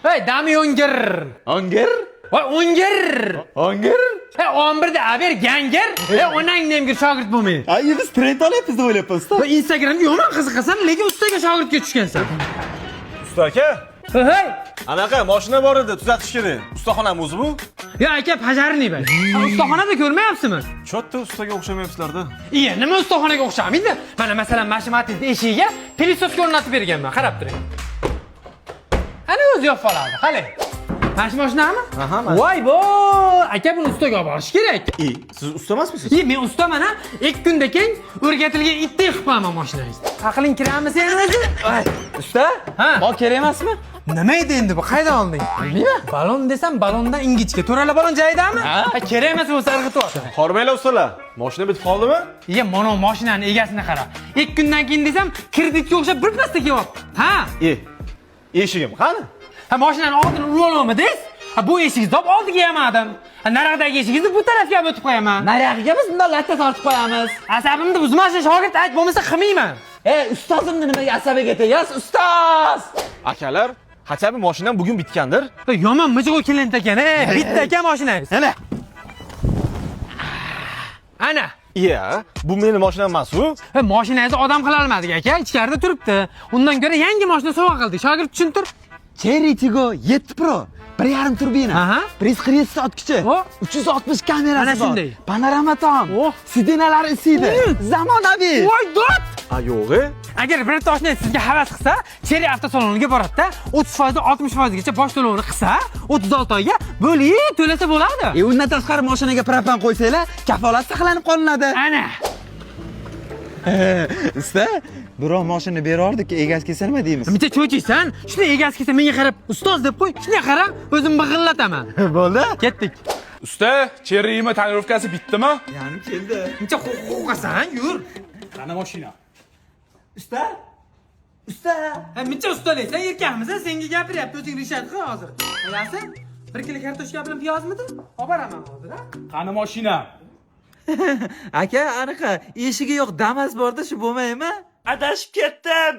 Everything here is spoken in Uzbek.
Hey, dami o'ngir. Onger? Voy, o'ngir. Onger? Hey, 11da aber gangir. Hey, onang nemgir shogird bo'lmaydi. Ay, biz trend olyapmiz deb o'ylayapman usta. Va Instagramga yomon qiziqasan, lekin ustaga shogirdga tushgansan. Usta aka, Hey. anaqa mashina bor edi, tuzatish kerak. Ustaxonami o'zi bu? Ya aka, pajarniy bak. Ustaxonada ko'rmayapsizmi? Cho'tta ustaga o'xshamayapsizlar-da. Iya, nima ustaxonaga o'xshamaydi? Mana masalan, mashinaning eshigiga pilisoska o'rnatib berganman, qarab turing. Ana o'zi yopoladi, qarang. Mashinami? Aha, Voy bo, aka buni ustaga olib borish kerak. Siz usta emasmisiz? Men ustaman ha. 2 kunda keyin o'rgatilgan itdek qilib qo'yaman mashinangizni. Aqling kirammi sen o'zi? Usta? Ha. Mol kerak emasmi? Nima edi endi bu? Qaydan olding? Bilmayman. Balon desam balondan ingichka. To'rala balon joyidami? Ha, kerak emas bo'lsa irg'ityapti. Qormaylar ustalar. Mashina bitib qoldimi? Iya, mana mashinani egasini qara. 2 kundan keyin desam, kreditga o'xshab bir pasda kelyapti. Ha? Eshigim qani? Ha, mashinani oldini urib olmadingiz? Ha, bu eshigingizni olib oldiga yamadim. Ha, naraqdagi eshigingizni bu tarafga ham o'tib qo'yaman. Nariyoqqa biz bundan latta tortib qo'yamiz. Asabimni buzmasin, shogird, ayt bo'lmasa qilmayman. Ustozimni nimaga asabiga tegasiz? Ustoz! Akalar, hachabi mashinam bugun bitgandir. Yomon mijg'u kelin ekan, bitta ekan mashinangiz. Ana. Iya, bu meni mashinam emas-ku. Mashinangizni odam qila olmadik aka, ichkarida turibdi. Undan ko'ra yangi mashina sovg'a qildik. Shogird tushuntir. Cherry Tiggo 7 Pro 1.5 turbina. Aha. 147 soatkichi. 360 kamerasi Ana bor. shunday. Panorama tom. Sidinalari isiydi. Zamonaviy. Voy dod! A yo'g'i? Agar bir toshni sizga havas qilsa, Cherry avtosaloniga boradi-da, 30% dan 60% gacha bosh to'lovini qilsa, 36 oyga bo'lib to'lasa bo'ladi. Undan tashqari mashinaga propan qo'ysanglar, kafolat saqlanib qolinadi. Ana. Usta, birov mashina berardik, egasi kelsa nima deymiz? Bitta cho'chiysan, shuni egasi kelsa menga qarab, ustoz deb qo'y, shunga qarab, o'zim big'illataman. Bo'ldi? Ketdik. Usta, Cherry'mi tonirovkasi bitdimi? Yani keldi. Bitta qo'rqasan, yur. Qani mashina? Usta? Usta? Ha, bitta ustalaysan, erkakmiz, senga gapiryapti, o'zing rishad qil hozir. Yasin, 1 kilo kartoshka bilan piyozmidi? Olib boraman hozir, ha? Qani mashina? Aka, anaqa eshigi yo'q Damas borda, shu bo'lmaymi? Adashib ketdim.